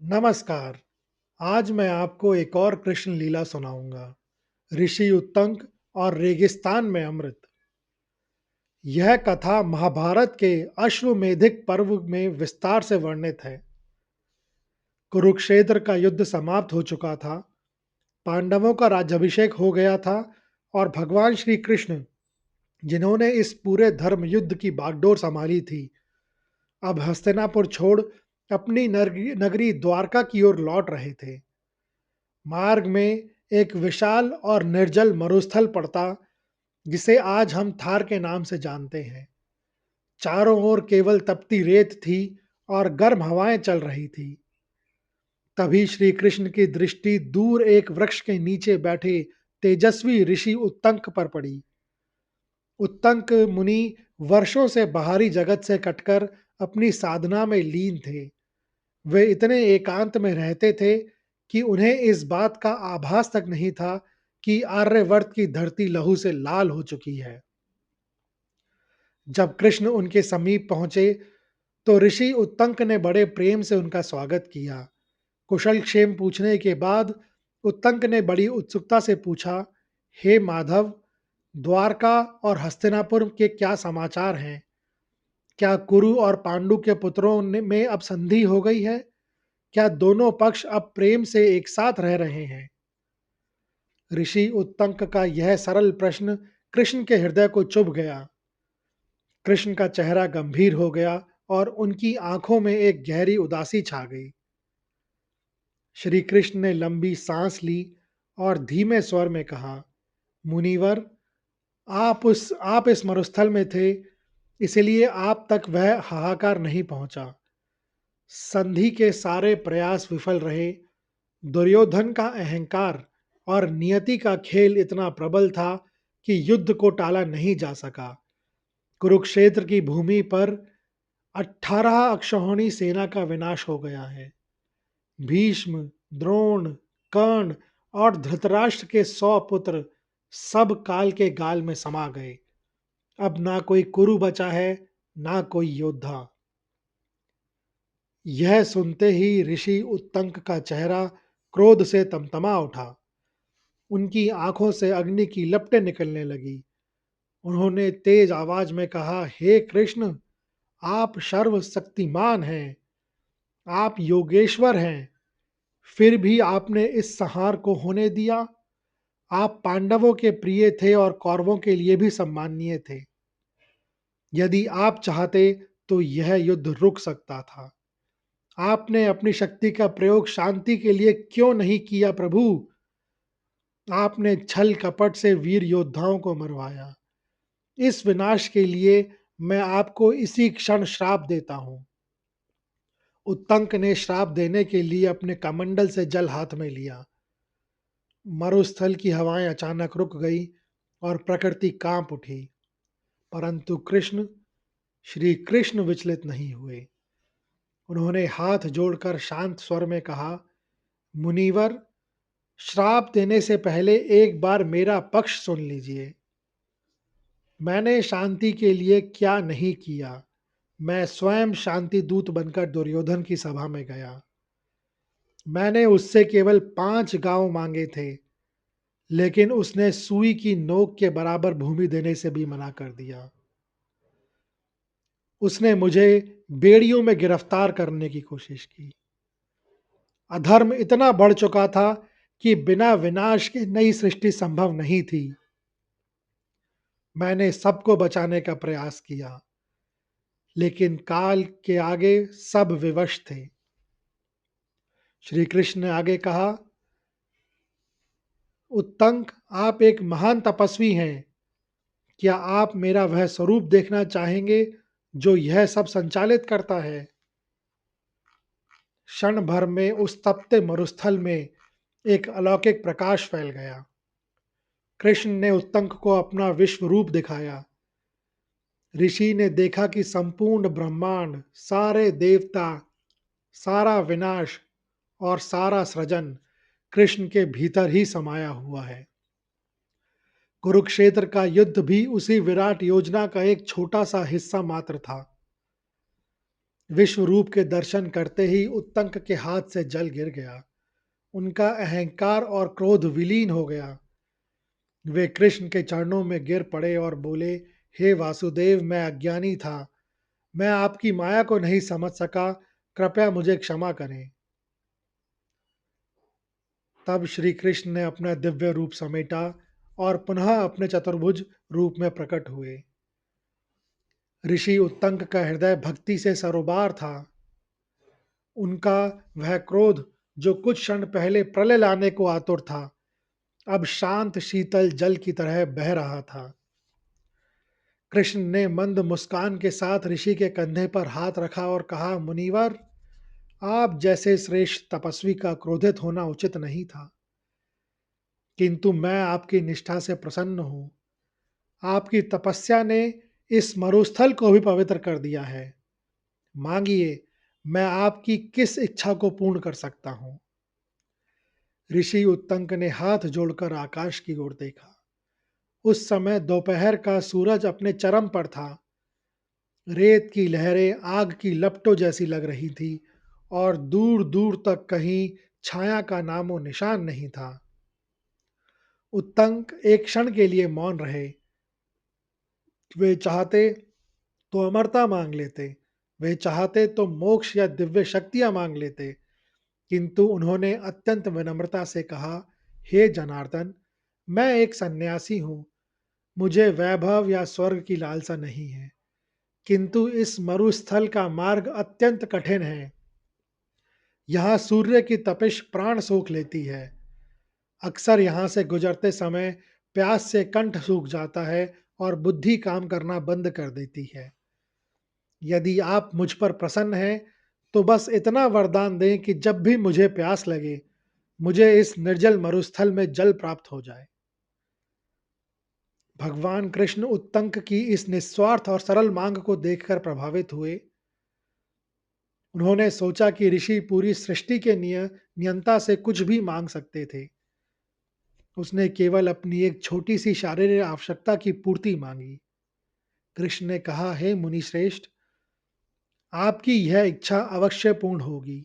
नमस्कार। आज मैं आपको एक और कृष्ण लीला सुनाऊंगा। ऋषि उत्तंक और रेगिस्तान में अमृत। यह कथा महाभारत के अश्वमेधिक पर्व में विस्तार से वर्णित है। कुरुक्षेत्र का युद्ध समाप्त हो चुका था। पांडवों का राज्याभिषेक हो गया था और भगवान श्री कृष्ण, जिन्होंने इस पूरे धर्म युद्ध की बागडोर संभाली थी, अब हस्तिनापुर छोड़ अपनी नगरी द्वारका की ओर लौट रहे थे। मार्ग में एक विशाल और निर्जल मरुस्थल पड़ता, जिसे आज हम थार के नाम से जानते हैं। चारों ओर केवल तपती रेत थी और गर्म हवाएं चल रही थी। तभी श्री कृष्ण की दृष्टि दूर एक वृक्ष के नीचे बैठे तेजस्वी ऋषि उत्तंक पर पड़ी। उत्तंक मुनि वर्षों से बाहरी जगत से कटकर अपनी साधना में लीन थे। वे इतने एकांत में रहते थे कि उन्हें इस बात का आभास तक नहीं था कि आर्यवर्त की धरती लहू से लाल हो चुकी है। जब कृष्ण उनके समीप पहुंचे तो ऋषि उत्तंक ने बड़े प्रेम से उनका स्वागत किया। कुशल क्षेम पूछने के बाद उत्तंक ने बड़ी उत्सुकता से पूछा, हे माधव, द्वारका और हस्तिनापुर के क्या समाचार हैं? क्या कुरु और पांडु के पुत्रों में अब संधि हो गई है? क्या दोनों पक्ष अब प्रेम से एक साथ रह रहे हैं? ऋषि उत्तंक का यह सरल प्रश्न कृष्ण के हृदय को चुभ गया। कृष्ण का चेहरा गंभीर हो गया और उनकी आंखों में एक गहरी उदासी छा गई। श्री कृष्ण ने लंबी सांस ली और धीमे स्वर में कहा, मुनिवर, आप इस मरुस्थल में थे, इसलिए आप तक वह हाहाकार नहीं पहुंचा। संधि के सारे प्रयास विफल रहे। दुर्योधन का अहंकार और नियति का खेल इतना प्रबल था कि युद्ध को टाला नहीं जा सका। कुरुक्षेत्र की भूमि पर 18 अक्षौहिणी सेना का विनाश हो गया है। भीष्म, द्रोण, कर्ण और धृतराष्ट्र के 100 पुत्र सब काल के गाल में समा गए। अब ना कोई कुरु बचा है, ना कोई योद्धा। यह सुनते ही ऋषि उत्तंक का चेहरा क्रोध से तमतमा उठा। उनकी आंखों से अग्नि की लपटें निकलने लगी। उन्होंने तेज आवाज में कहा, हे कृष्ण, आप सर्वशक्तिमान हैं, आप योगेश्वर हैं, फिर भी आपने इस संहार को होने दिया। आप पांडवों के प्रिय थे और कौरवों के लिए भी सम्माननीय थे। यदि आप चाहते तो यह युद्ध रुक सकता था। आपने अपनी शक्ति का प्रयोग शांति के लिए क्यों नहीं किया प्रभु? आपने छल कपट से वीर योद्धाओं को मरवाया। इस विनाश के लिए मैं आपको इसी क्षण श्राप देता हूं। उत्तंक ने श्राप देने के लिए अपने कमंडल से जल हाथ में लिया। मरुस्थल की हवाएं अचानक रुक गई और प्रकृति कांप उठी। परंतु श्री कृष्ण विचलित नहीं हुए। उन्होंने हाथ जोड़कर शांत स्वर में कहा, मुनिवर, श्राप देने से पहले एक बार मेरा पक्ष सुन लीजिए। मैंने शांति के लिए क्या नहीं किया। मैं स्वयं शांति दूत बनकर दुर्योधन की सभा में गया। मैंने उससे केवल 5 गांव मांगे थे, लेकिन उसने सुई की नोक के बराबर भूमि देने से भी मना कर दिया। उसने मुझे बेड़ियों में गिरफ्तार करने की कोशिश की। अधर्म इतना बढ़ चुका था कि बिना विनाश के नई सृष्टि संभव नहीं थी। मैंने सबको बचाने का प्रयास किया, लेकिन काल के आगे सब विवश थे। श्री कृष्ण ने आगे कहा, उत्तंक, आप एक महान तपस्वी हैं। क्या आप मेरा वह स्वरूप देखना चाहेंगे जो यह सब संचालित करता है? क्षण भर में उस तपते मरुस्थल में एक अलौकिक प्रकाश फैल गया। कृष्ण ने उत्तंक को अपना विश्व रूप दिखाया। ऋषि ने देखा कि संपूर्ण ब्रह्मांड, सारे देवता, सारा विनाश और सारा सृजन कृष्ण के भीतर ही समाया हुआ है। कुरुक्षेत्र का युद्ध भी उसी विराट योजना का एक छोटा सा हिस्सा मात्र था। विश्व रूप के दर्शन करते ही उत्तंक के हाथ से जल गिर गया। उनका अहंकार और क्रोध विलीन हो गया। वे कृष्ण के चरणों में गिर पड़े और बोले, हे वासुदेव, मैं अज्ञानी था। मैं आपकी माया को नहीं समझ सका। कृपया मुझे क्षमा करें। तब श्री कृष्ण ने अपना दिव्य रूप समेटा और पुनः अपने चतुर्भुज रूप में प्रकट हुए। ऋषि उत्तंक का हृदय भक्ति से सरोबार था। उनका वह क्रोध, जो कुछ क्षण पहले प्रलय लाने को आतुर था, अब शांत शीतल जल की तरह बह रहा था। कृष्ण ने मंद मुस्कान के साथ ऋषि के कंधे पर हाथ रखा और कहा, मुनिवर, आप जैसे श्रेष्ठ तपस्वी का क्रोधित होना उचित नहीं था, किंतु मैं आपकी निष्ठा से प्रसन्न हूँ। आपकी तपस्या ने इस मरुस्थल को भी पवित्र कर दिया है। मांगिए, मैं आपकी किस इच्छा को पूर्ण कर सकता हूँ। ऋषि उत्तंक ने हाथ जोड़कर आकाश की ओर देखा। उस समय दोपहर का सूरज अपने चरम पर था। रेत की लहरें आग की लपटों जैसी लग रही थी और दूर दूर तक कहीं छाया का नामो निशान नहीं था। उत्तंक एक क्षण के लिए मौन रहे। वे चाहते तो अमरता मांग लेते, वे चाहते तो मोक्ष या दिव्य शक्तियां मांग लेते, किंतु उन्होंने अत्यंत विनम्रता से कहा, हे जनार्दन, मैं एक सन्यासी हूँ। मुझे वैभव या स्वर्ग की लालसा नहीं है, किंतु इस मरुस्थल का मार्ग अत्यंत कठिन है। यहाँ सूर्य की तपिश प्राण सोख लेती है। अक्सर यहाँ से गुजरते समय प्यास से कंठ सूख जाता है और बुद्धि काम करना बंद कर देती है। यदि आप मुझ पर प्रसन्न हैं, तो बस इतना वरदान दें कि जब भी मुझे प्यास लगे, मुझे इस निर्जल मरुस्थल में जल प्राप्त हो जाए। भगवान कृष्ण उत्तंक की इस निस्वार्थ और सरल मांग को देखकर प्रभावित हुए। उन्होंने सोचा कि ऋषि पूरी सृष्टि के नियंता से कुछ भी मांग सकते थे। उसने केवल अपनी एक छोटी सी शारीरिक आवश्यकता की पूर्ति मांगी। कृष्ण ने कहा, हे मुनिश्रेष्ठ, आपकी यह इच्छा अवश्य पूर्ण होगी।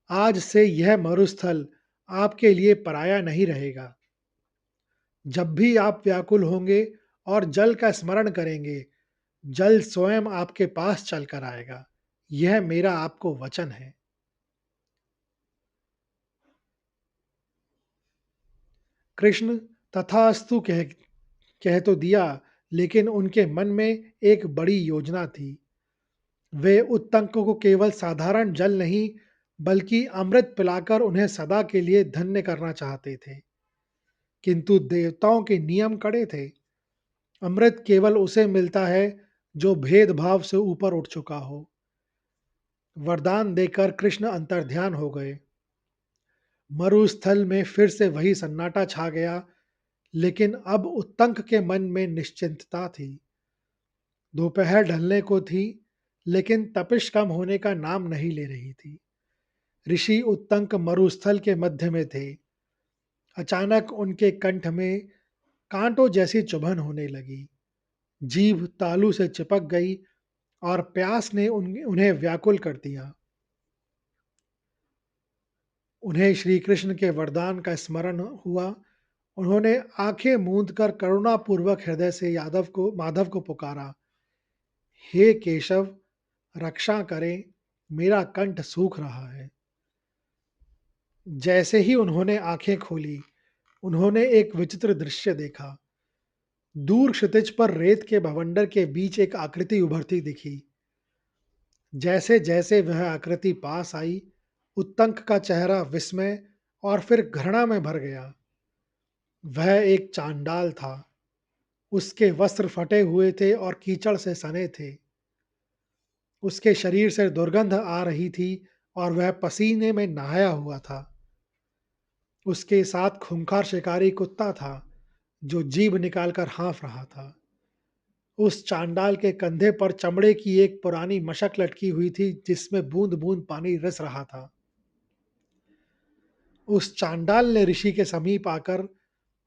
आज से यह मरुस्थल आपके लिए पराया नहीं रहेगा। जब भी आप व्याकुल होंगे और जल का स्मरण करेंगे, जल स्वयं आपके पास चलकर आएगा। यह मेरा आपको वचन है। कृष्ण तथास्तु कह तो दिया, लेकिन उनके मन में एक बड़ी योजना थी। वे उत्तंक को केवल साधारण जल नहीं, बल्कि अमृत पिलाकर उन्हें सदा के लिए धन्य करना चाहते थे। किंतु देवताओं के नियम कड़े थे। अमृत केवल उसे मिलता है जो भेदभाव से ऊपर उठ चुका हो। वरदान देकर कृष्ण अंतर्ध्यान हो गए। मरुस्थल में फिर से वही सन्नाटा छा गया, लेकिन अब उत्तंक के मन में निश्चिंतता थी। दोपहर ढलने को थी, लेकिन तपिश कम होने का नाम नहीं ले रही थी। ऋषि उत्तंक मरुस्थल के मध्य में थे। अचानक उनके कंठ में कांटों जैसी चुभन होने लगी। जीभ तालू से चिपक गई और प्यास ने उन्हें व्याकुल कर दिया। उन्हें श्री कृष्ण के वरदान का स्मरण हुआ। उन्होंने आंखें मूंद कर करुणापूर्वक हृदय से माधव को पुकारा, हे केशव, रक्षा करें, मेरा कंठ सूख रहा है। जैसे ही उन्होंने आंखें खोली, उन्होंने एक विचित्र दृश्य देखा। दूर क्षितिज पर रेत के भवंडर के बीच एक आकृति उभरती दिखी। जैसे जैसे वह आकृति पास आई, उत्तंक का चेहरा विस्मय और फिर घृणा में भर गया। वह एक चांडाल था। उसके वस्त्र फटे हुए थे और कीचड़ से सने थे। उसके शरीर से दुर्गंध आ रही थी और वह पसीने में नहाया हुआ था। उसके साथ खूंखार शिकारी कुत्ता था, जो जीभ निकालकर हाँफ रहा था। उस चांडाल के कंधे पर चमड़े की एक पुरानी मशक लटकी हुई थी, जिसमें बूंद बूंद पानी रिस रहा था। उस चांडाल ने ऋषि के समीप आकर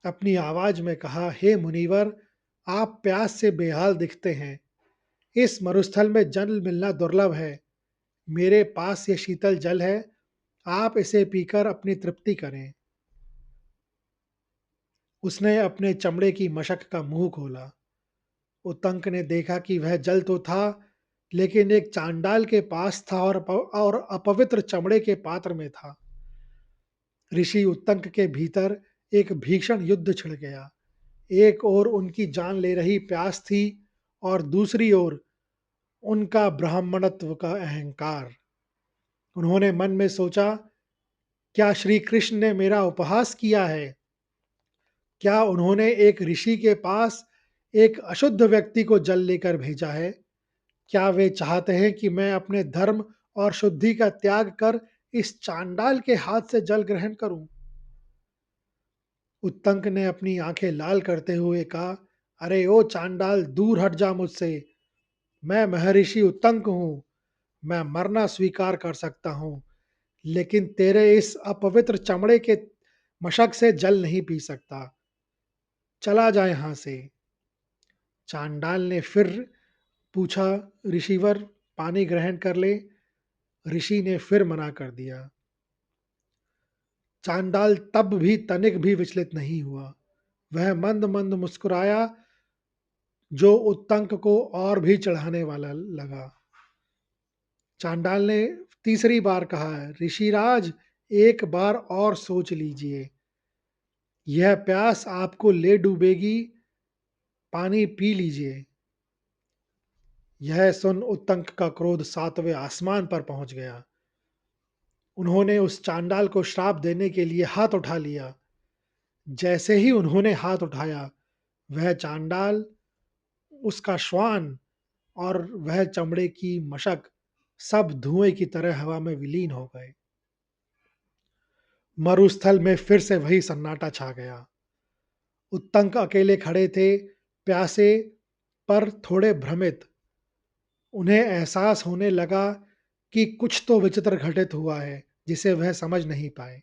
अपनी आवाज में कहा, हे मुनिवर, आप प्यास से बेहाल दिखते हैं। इस मरुस्थल में जल मिलना दुर्लभ है। मेरे पास ये शीतल जल है, आप इसे पीकर अपनी तृप्ति करें। उसने अपने चमड़े की मशक का मुंह खोला। उतंक ने देखा कि वह जल तो था, लेकिन एक चांडाल के पास था और अपवित्र चमड़े के पात्र में था। ऋषि उत्तंक के भीतर एक भीषण युद्ध छिड़ गया। एक ओर उनकी जान ले रही प्यास थी, और दूसरी ओर उनका ब्राह्मणत्व का अहंकार। उन्होंने मन में सोचा, क्या श्री कृष्ण ने मेरा उपहास किया है? क्या उन्होंने एक ऋषि के पास एक अशुद्ध व्यक्ति को जल लेकर भेजा है? क्या वे चाहते हैं कि मैं अपने धर्म और शुद्धि का त्याग कर इस चांडाल के हाथ से जल ग्रहण करूं? उत्तंक ने अपनी आंखें लाल करते हुए कहा, अरे ओ चांडाल, दूर हट जा मुझसे। मैं महर्षि उत्तंक हूँ। मैं मरना स्वीकार कर सकता हूँ, लेकिन तेरे इस अपवित्र चमड़े के मशक से जल नहीं पी सकता। चला जा यहाँ से। चांडाल ने फिर पूछा, ऋषिवर, पानी ग्रहण कर ले। ऋषि ने फिर मना कर दिया। चांडाल तब भी तनिक भी विचलित नहीं हुआ। वह मंद मंद मुस्कुराया, जो उत्तंक को और भी चढ़ाने वाला लगा। चांडाल ने तीसरी बार कहा, ऋषिराज, एक बार और सोच लीजिए। यह प्यास आपको ले डूबेगी। पानी पी लीजिए। यह सुन उत्तंक का क्रोध सातवें आसमान पर पहुंच गया। उन्होंने उस चांडाल को श्राप देने के लिए हाथ उठा लिया। जैसे ही उन्होंने हाथ उठाया, वह चांडाल, उसका श्वान और वह चमड़े की मशक सब धुएं की तरह हवा में विलीन हो गए। मरुस्थल में फिर से वही सन्नाटा छा गया। उत्तंक अकेले खड़े थे, प्यासे पर थोड़े भ्रमित। उन्हें एहसास होने लगा कि कुछ तो विचित्र घटित हुआ है, जिसे वह समझ नहीं पाए।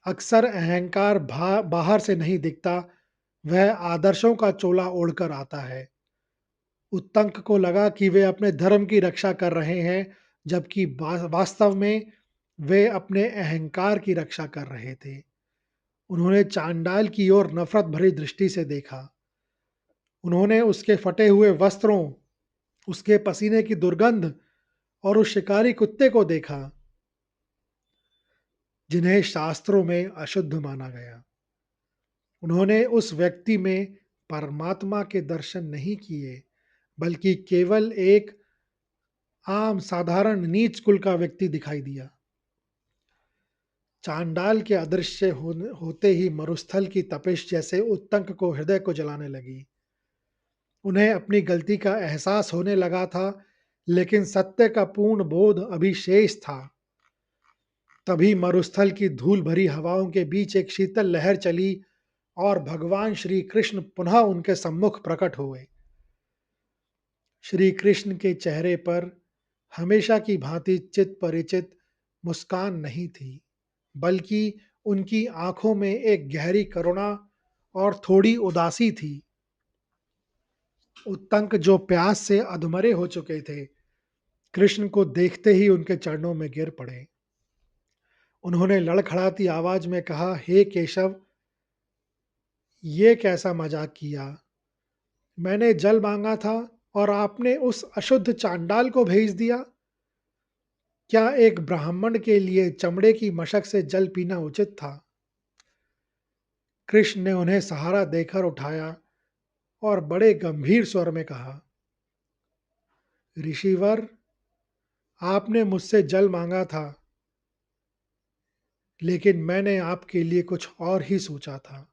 अक्सर अहंकार बाहर से नहीं दिखता, वह आदर्शों का चोला ओढ़कर आता है। उत्तंक को लगा कि वे अपने धर्म की रक्षा कर रहे हैं, जबकि वास्तव में वे अपने अहंकार की रक्षा कर रहे थे। उन्होंने चांडाल की ओर नफरत भरी दृष्टि से देखा। उन्होंने उसके फटे हुए वस्त्रों, उसके पसीने की दुर्गंध और उस शिकारी कुत्ते को देखा, जिन्हें शास्त्रों में अशुद्ध माना गया। उन्होंने उस व्यक्ति में परमात्मा के दर्शन नहीं किए, बल्कि केवल एक आम साधारण नीच कुल का व्यक्ति दिखाई दिया। चांडाल के अदृश्य होते ही मरुस्थल की तपिश जैसे उत्तंक को हृदय को जलाने लगी। उन्हें अपनी गलती का एहसास होने लगा था, लेकिन सत्य का पूर्ण बोध अभी शेष था। तभी मरुस्थल की धूल भरी हवाओं के बीच एक शीतल लहर चली, और भगवान श्री कृष्ण पुनः उनके सम्मुख प्रकट हुए। श्री कृष्ण के चेहरे पर हमेशा की भांति चित परिचित मुस्कान नहीं थी, बल्कि उनकी आंखों में एक गहरी करुणा और थोड़ी उदासी थी। उत्तंक, जो प्यास से अधमरे हो चुके थे, कृष्ण को देखते ही उनके चरणों में गिर पड़े। उन्होंने लड़खड़ाती आवाज में कहा, हे केशव, ये कैसा मजाक किया? मैंने जल मांगा था और आपने उस अशुद्ध चांडाल को भेज दिया। क्या एक ब्राह्मण के लिए चमड़े की मशक से जल पीना उचित था? कृष्ण ने उन्हें सहारा देकर उठाया और बड़े गंभीर स्वर में कहा, ऋषिवर, आपने मुझसे जल मांगा था, लेकिन मैंने आपके लिए कुछ और ही सोचा था।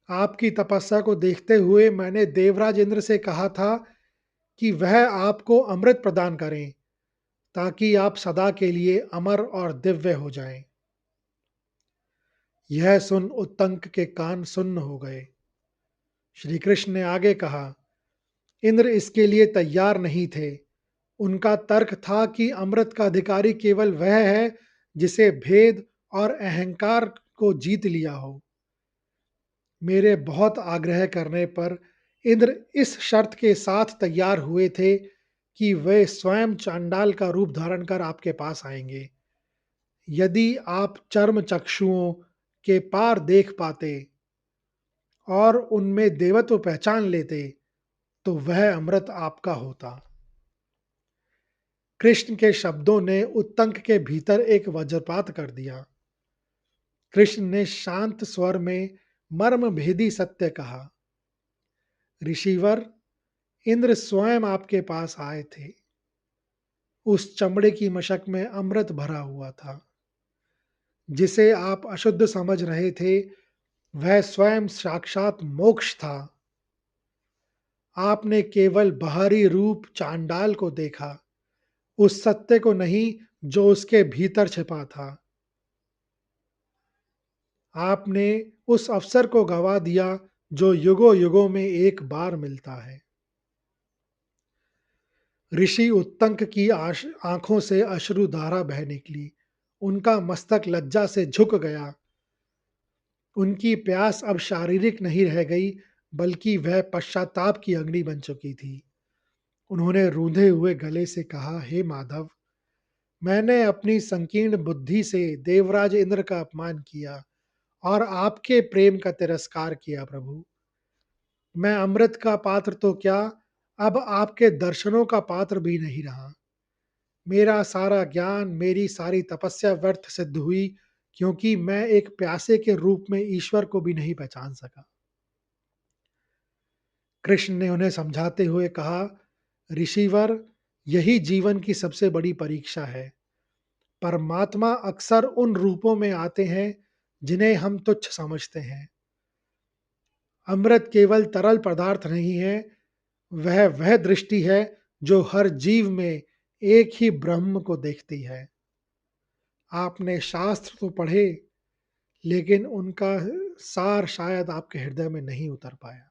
आपकी तपस्या को देखते हुए मैंने देवराज इंद्र से कहा था कि वह आपको अमृत प्रदान करें, ताकि आप सदा के लिए अमर और दिव्य हो जाएं। यह सुन उत्तंक के कान सुन्न हो गए। श्री कृष्ण ने आगे कहा, इंद्र इसके लिए तैयार नहीं थे। उनका तर्क था कि अमृत का अधिकारी केवल वह है जिसे भेद और अहंकार को जीत लिया हो। मेरे बहुत आग्रह करने पर इंद्र इस शर्त के साथ तैयार हुए थे कि वे स्वयं चांडाल का रूप धारण कर आपके पास आएंगे। यदि आप चर्म चक्षुओं के पार देख पाते और उनमें देवत्व पहचान लेते, तो वह अमृत आपका होता। कृष्ण के शब्दों ने उत्तंक के भीतर एक वज्रपात कर दिया। कृष्ण ने शांत स्वर में मर्म भेदी सत्य कहा, ऋषिवर, इंद्र स्वयं आपके पास आए थे। उस चमड़े की मशक में अमृत भरा हुआ था। जिसे आप अशुद्ध समझ रहे थे, वह स्वयं साक्षात मोक्ष था। आपने केवल बाहरी रूप चांडाल को देखा, उस सत्य को नहीं जो उसके भीतर छिपा था। आपने उस अवसर को गवा दिया जो युगों युगों में एक बार मिलता है। ऋषि उत्तंक की आंखों से अश्रुधारा बह निकली। उनका मस्तक लज्जा से झुक गया। उनकी प्यास अब शारीरिक नहीं रह गई, बल्कि वह पश्चाताप की अग्नि बन चुकी थी। उन्होंने रूंधे हुए गले से कहा, हे माधव, मैंने अपनी संकीर्ण बुद्धि से देवराज इंद्र का अपमान किया और आपके प्रेम का तिरस्कार किया प्रभु। मैं अमृत का पात्र तो क्या, अब आपके दर्शनों का पात्र भी नहीं रहा। मेरा सारा ज्ञान, मेरी सारी तपस्या व्यर्थ सिद्ध हुई, क्योंकि मैं एक प्यासे के रूप में ईश्वर को भी नहीं पहचान सका। कृष्ण ने उन्हें समझाते हुए कहा, ऋषिवर, यही जीवन की सबसे बड़ी परीक्षा है। परमात्मा अक्सर उन रूपों में आते हैं जिन्हें हम तुच्छ समझते हैं। अमृत केवल तरल पदार्थ नहीं है, वह दृष्टि है जो हर जीव में एक ही ब्रह्म को देखती है। आपने शास्त्र तो पढ़े, लेकिन उनका सार शायद आपके हृदय में नहीं उतर पाया।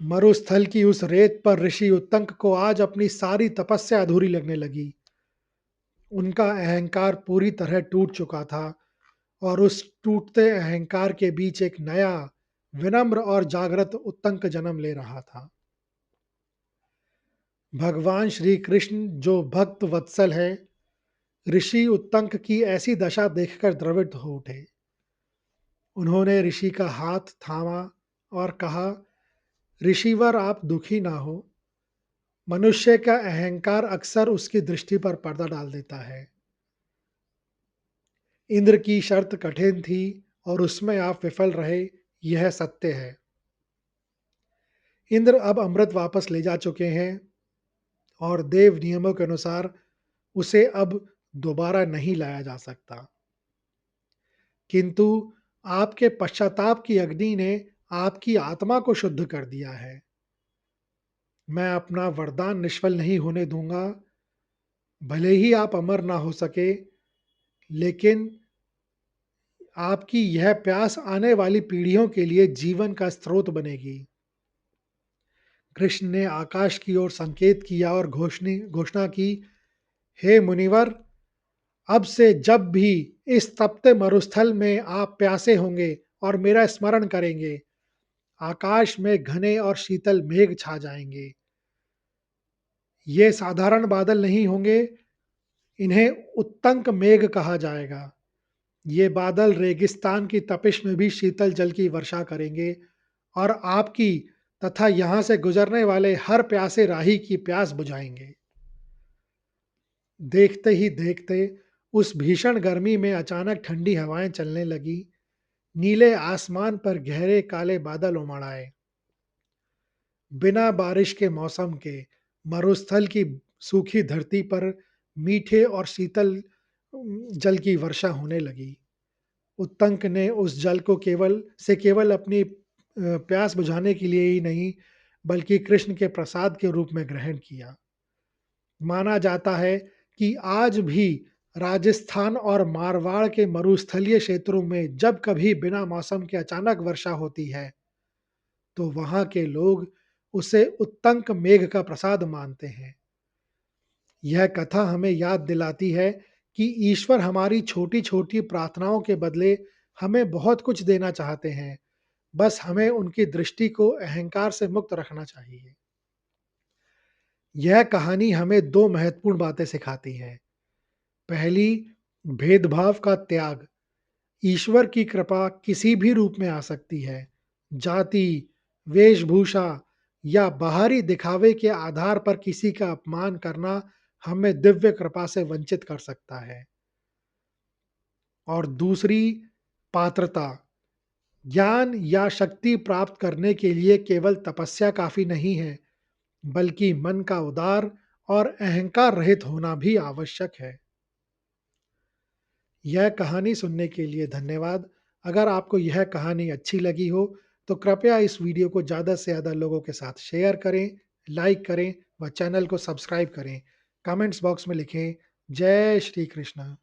मरुस्थल की उस रेत पर ऋषि उत्तंक को आज अपनी सारी तपस्या अधूरी लगने लगी। उनका अहंकार पूरी तरह टूट चुका था और उस टूटते अहंकार के बीच एक नया, विनम्र और जागृत उत्तंक जन्म ले रहा था। भगवान श्री कृष्ण जो भक्त वत्सल है, ऋषि उत्तंक की ऐसी दशा देखकर द्रवित हो उठे। उन्होंने ऋषि का हाथ थामा और कहा, ऋषिवर, आप दुखी ना हो। मनुष्य का अहंकार अक्सर उसकी दृष्टि पर पर्दा डाल देता है। इंद्र की शर्त कठिन थी और उसमें आप विफल रहे, यह सत्य है। इंद्र अब अमृत वापस ले जा चुके हैं और देव नियमों के अनुसार उसे अब दोबारा नहीं लाया जा सकता। किंतु आपके पश्चाताप की अग्नि ने आपकी आत्मा को शुद्ध कर दिया है। मैं अपना वरदान निष्फल नहीं होने दूंगा। भले ही आप अमर ना हो सके, लेकिन आपकी यह प्यास आने वाली पीढ़ियों के लिए जीवन का स्रोत बनेगी। कृष्ण ने आकाश की ओर संकेत किया और घोषणा की, हे मुनिवर, अब से जब भी इस तपते मरुस्थल में आप प्यासे होंगे और मेरा स्मरण करेंगे, आकाश में घने और शीतल मेघ छा जाएंगे। ये साधारण बादल नहीं होंगे, इन्हें उत्तंक मेघ कहा जाएगा। ये बादल रेगिस्तान की तपिश में भी शीतल जल की वर्षा करेंगे और आपकी तथा यहां से गुजरने वाले हर प्यासे राही की प्यास बुझाएंगे। देखते ही देखते उस भीषण गर्मी में अचानक ठंडी हवाएं चलने लगी। नीले आसमान पर गहरे काले बादल उमड़ आए। बिना बारिश के मौसम के मरुस्थल की सूखी धरती पर मीठे और शीतल जल की वर्षा होने लगी। उत्तंक ने उस जल को केवल अपनी प्यास बुझाने के लिए ही नहीं, बल्कि कृष्ण के प्रसाद के रूप में ग्रहण किया। माना जाता है कि आज भी राजस्थान और मारवाड़ के मरुस्थलीय क्षेत्रों में जब कभी बिना मौसम के अचानक वर्षा होती है, तो वहां के लोग उसे उत्तंक मेघ का प्रसाद मानते हैं। यह कथा हमें याद दिलाती है कि ईश्वर हमारी छोटी छोटी प्रार्थनाओं के बदले हमें बहुत कुछ देना चाहते हैं। बस हमें उनकी दृष्टि को अहंकार से मुक्त रखना चाहिए। यह कहानी हमें दो महत्वपूर्ण बातें सिखाती है। पहली, भेदभाव का त्याग। ईश्वर की कृपा किसी भी रूप में आ सकती है। जाति, वेशभूषा या बाहरी दिखावे के आधार पर किसी का अपमान करना हमें दिव्य कृपा से वंचित कर सकता है। और दूसरी, पात्रता। ज्ञान या शक्ति प्राप्त करने के लिए केवल तपस्या काफी नहीं है, बल्कि मन का उदार और अहंकार रहित होना भी आवश्यक है। यह कहानी सुनने के लिए धन्यवाद। अगर आपको यह कहानी अच्छी लगी हो, तो कृपया इस वीडियो को ज़्यादा से ज़्यादा लोगों के साथ शेयर करें, लाइक करें व चैनल को सब्सक्राइब करें। कमेंट्स बॉक्स में लिखें, जय श्री कृष्ण।